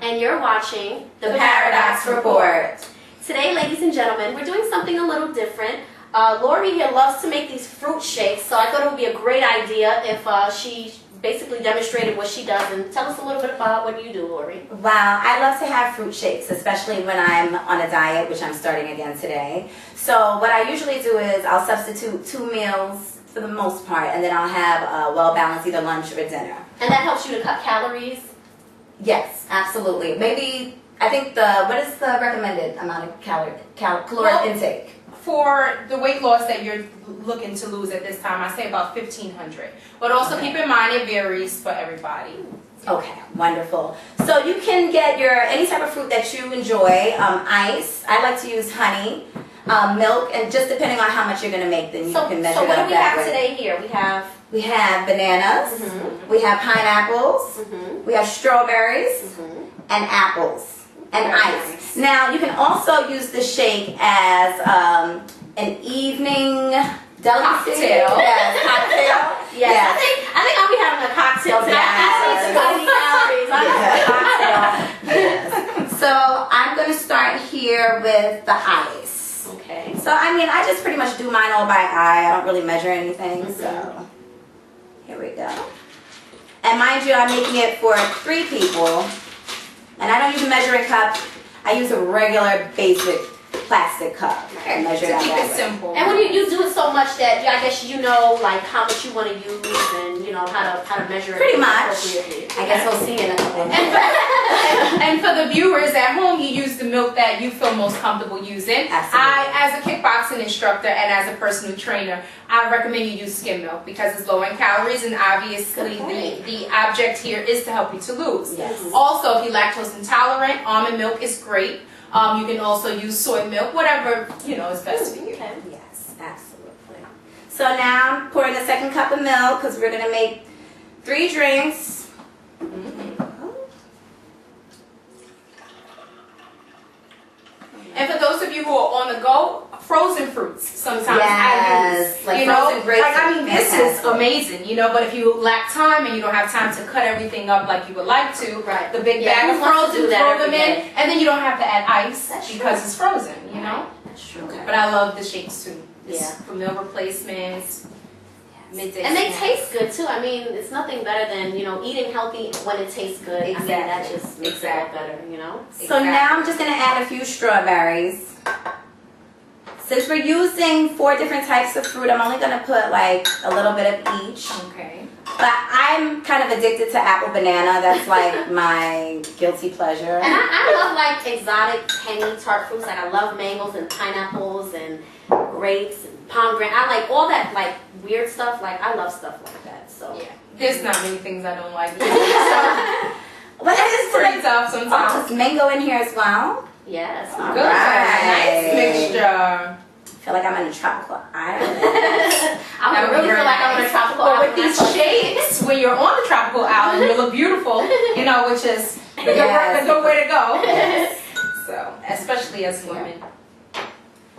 And you're watching The Paradox Report. Today, ladies and gentlemen, we're doing something a little different. Lori here loves to make these fruit shakes, so I thought it would be a great idea if she basically demonstrated what she does. And tell us a little bit about what you do, Lori. Wow, I love to have fruit shakes, especially when I'm on a diet, which I'm starting again today. So what I usually do is I'll substitute 2 meals for the most part, and then I'll have a well-balanced either lunch or dinner. And that helps you to cut calories? Yes, absolutely. Maybe, I think what is the recommended amount of caloric intake? For the weight loss that you're looking to lose at this time, I say about 1,500. But also keep in mind it varies for everybody. Okay, wonderful. So you can get any type of fruit that you enjoy, ice. I like to use honey, milk, and just depending on how much you're going to make, then you can measure it up. So what do we have today here? We have bananas, we have pineapples, we have strawberries, and apples, and ice. Now, you can also use the shake as an evening delicacy. Cocktail. Yes, cocktail. Yes. I think I'll be having a cocktail today. I need to go eat calories. Yes. So I'm going to start here with the ice. Okay. So, I mean, I just pretty much do mine all by eye. I don't really measure anything, so... Here we go. And mind you, I'm making it for 3 people. And I don't use a measuring cup. I use a regular basic plastic cup. Okay. Measure to that keep it way. simple. And when you do it so much that I guess you know like how much you want to use and you know how to measure it. Pretty much. Appropriately. I guess we'll see in a couple of minutes. And for the viewers at home, you use the milk that you feel most comfortable using. Absolutely. As a kickboxing instructor and as a personal trainer, I recommend you use skim milk because it's low in calories and obviously the object here is to help you to lose. Yes. Also, if you're lactose intolerant, almond milk is great. You can also use soy milk, whatever is best for you. Okay. Yes, absolutely. So now I'm pouring the 2nd cup of milk because we're going to make 3 drinks. And for those of you who are on the go, frozen fruits sometimes Yes, I use. like frozen grapes are this is fantastic. amazing, but if you lack time and you don't have time to cut everything up like you would like to, Right. the big bag of who wants to frozen, do that throw every them in, day? and then you don't have to add ice That's because true. it's frozen, That's true. Okay. But I love the shakes too. Yeah. For meal replacements, midday And they snacks. taste good too. I mean, it's nothing better than eating healthy when it tastes good. I mean, that Exactly. just makes it all better. So now I'm just going to add a few strawberries. Since we're using 4 different types of fruit, I'm only going to put like a little bit of each. Okay. But I'm kind of addicted to apple banana. That's like my guilty pleasure. And I love like exotic, tangy tart fruits. Like I love mangoes and pineapples and grapes and pomegranate. I like all that like weird stuff. Like I love stuff like that. So Yeah. There's not many things I don't like. So, What it's pretty tough Oh, sometimes. there's mango in here as well. yes. All Good. right. Nice mixture. I feel like I'm in a tropical island. I would really feel like I'm on a tropical But island. with these shades, when you're on the tropical island, you look beautiful, which is the good way to go. So, especially as women.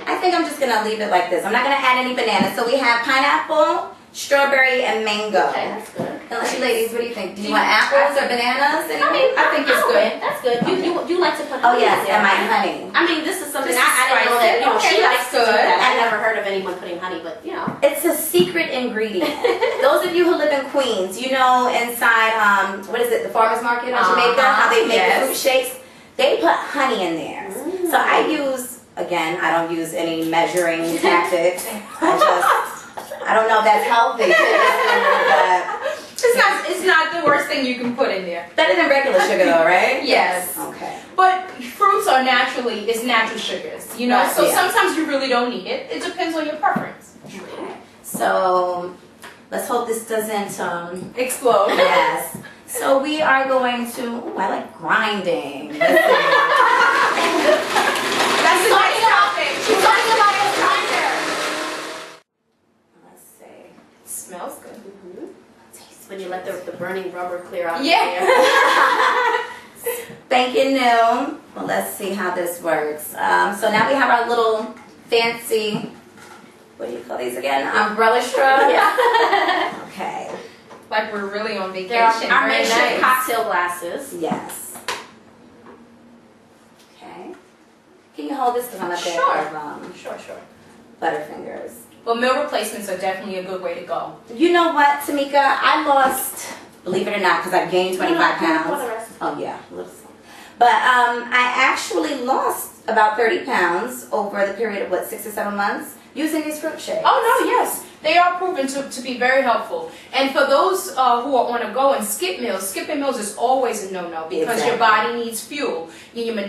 I think I'm just going to leave it like this. I'm not going to add any bananas. So we have pineapple, strawberry, and mango. Okay, that's good. Unless you ladies, what do you think? Do you want apples or bananas? I think it's good. That's good. You like to put Oh honey yes, in there, and my right? honey. I mean, this is something Just I didn't know spice that it. Okay, she that's likes to do good. that. I never heard of anyone putting honey, but It's a secret ingredient. Those of you who live in Queens, inside, what is it, the farmer's market in Jamaica, how they make the fruit shakes, they put honey in there. So I use, again, I don't use any measuring tactics. I don't know if that's healthy, but It's not the worst thing you can put in there. better than regular sugar though, right? Yes. Okay. But fruits are natural sugars, Right, so yeah. sometimes you really don't need it. It depends on your preference. Okay. So Let's hope this doesn't Explode. yes. So we are going to, ooh, I like grinding. Let's see. That's the next topic. She's talking about a grinder. Let's see. Smells good. When you let the burning rubber clear out. Yeah. Spanking new. Well, let's see how this works. So now we have our little fancy, what do you call these again? Umbrella straw? Yeah. Okay. Like we're really on vacation. There are our Very makeshift nice. cocktail glasses. Yes. Okay. Can you hold this because I'm a bit Sure. of Sure. Butterfingers? Well, meal replacements are definitely a good way to go. You know what, Tamika? I lost, believe it or not, because I gained 25 For the pounds. rest. Oh yeah, a little something. But I actually lost about 30 pounds over the period of 6 or 7 months using these fruit shakes. Oh no, yes. They are proven to be very helpful. And for those who are on a go and skipping meals is always a no-no because your body needs fuel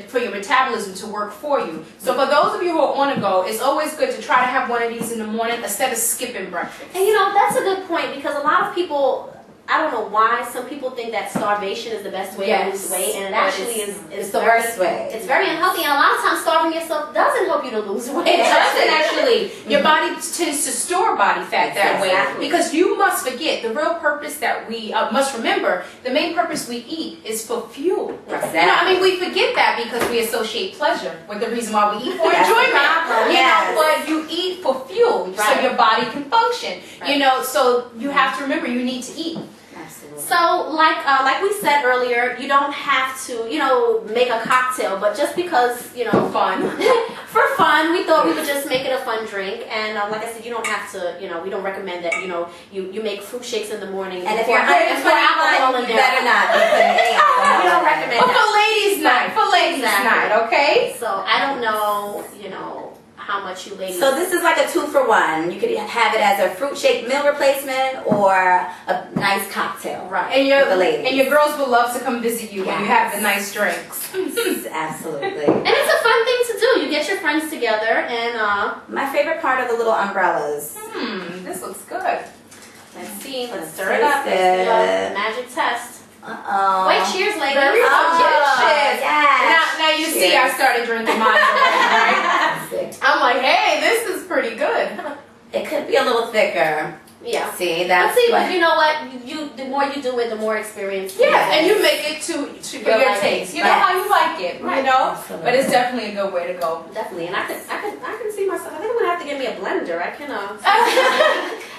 for your metabolism to work for you. So for those of you who are on a go, it's always good to try to have one of these in the morning instead of skipping breakfast. And that's a good point because a lot of people, I don't know why, some people think that starvation is the best way to lose weight, and it actually is. It's the worst way. It's very unhealthy, and a lot of times starving yourself doesn't help you to lose weight. It doesn't actually. Your body tends to store body fat that way because you must forget the real purpose that we must remember. The main purpose we eat is for fuel. Exactly. I mean, we forget that because we associate pleasure with the reason why we eat for That's enjoyment. the problem, yes. But you eat for fuel so your body can function. Right. So you have to remember you need to eat. Absolutely. So, like we said earlier, you don't have to, make a cocktail, but just because, Fun. for fun, we thought we would just make it a fun drink. And like I said, you don't have to, we don't recommend that, you make fruit shakes in the morning. And if you're put alcohol in you there. better not be putting any alcohol We don't in there. recommend But that. for ladies' night, okay? So I don't know, how much you ladies. So this is like a 2-for-1. You could have it as a fruit shake meal replacement or a nice cocktail. Right. And the ladies. your girls will love to come visit you when you have the nice drinks. Absolutely. And it's a fun thing to do. You get your friends together and My favorite part are the little umbrellas. This looks good. let's see. Let's Let's stir it up. taste Let's do it. the magic test. Uh-oh. Wait, cheers, ladies. Very Oh, cheers. yes. Now you see I started drinking mine already, right? Yes. I'm like, hey, this is pretty good. It could be a little thicker. Yeah. See, But that's see, what... you know what? The more you do it, the more experience. you Yeah, get. and you make it to your Your taste. You know Right. how you like it, Right. Absolutely. But it's definitely a good way to go. Definitely, and I can see myself. I think I'm gonna have to get me a blender. I can.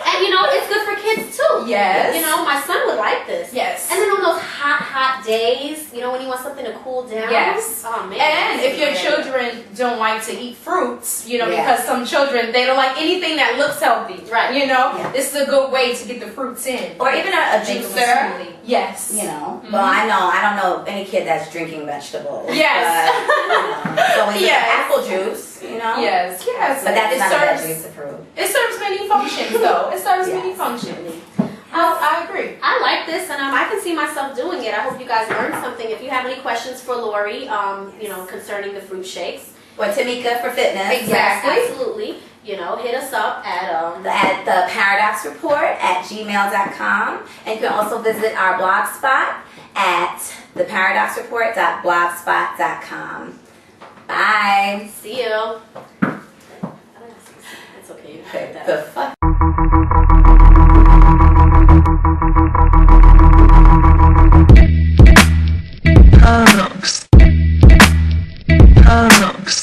And it's good for kids too. Yes. My son would like this. Yes. And then on those hot days, when you want something to cool down. Yes. Oh man. And if your Yeah. children don't like to eat fruits, Yeah. because some children, they don't like anything that looks healthy. Right. Yeah. This is a good way to get the fruits in. Or even a Make them a juicer. smoothie. Yes. Well, I don't know any kid that's drinking vegetables. Yes. But, so it's Yes. apple juice, Yes. But that's it not a serves, veggie, it's fruit. It serves many functions, though. It serves many Yes. functions. I agree. I like this, and I can see myself doing it. I hope you guys learned something. If you have any questions for Lori, concerning the fruit shakes, Or Tamika for fitness. Exactly. yes, absolutely. Hit us up at At the Paradox Report at gmail.com. And you can also visit our blog spot at theparadoxreport.blogspot.com. Bye. See you. It's okay. You can cut that. The fuck? Paradox. Paradox.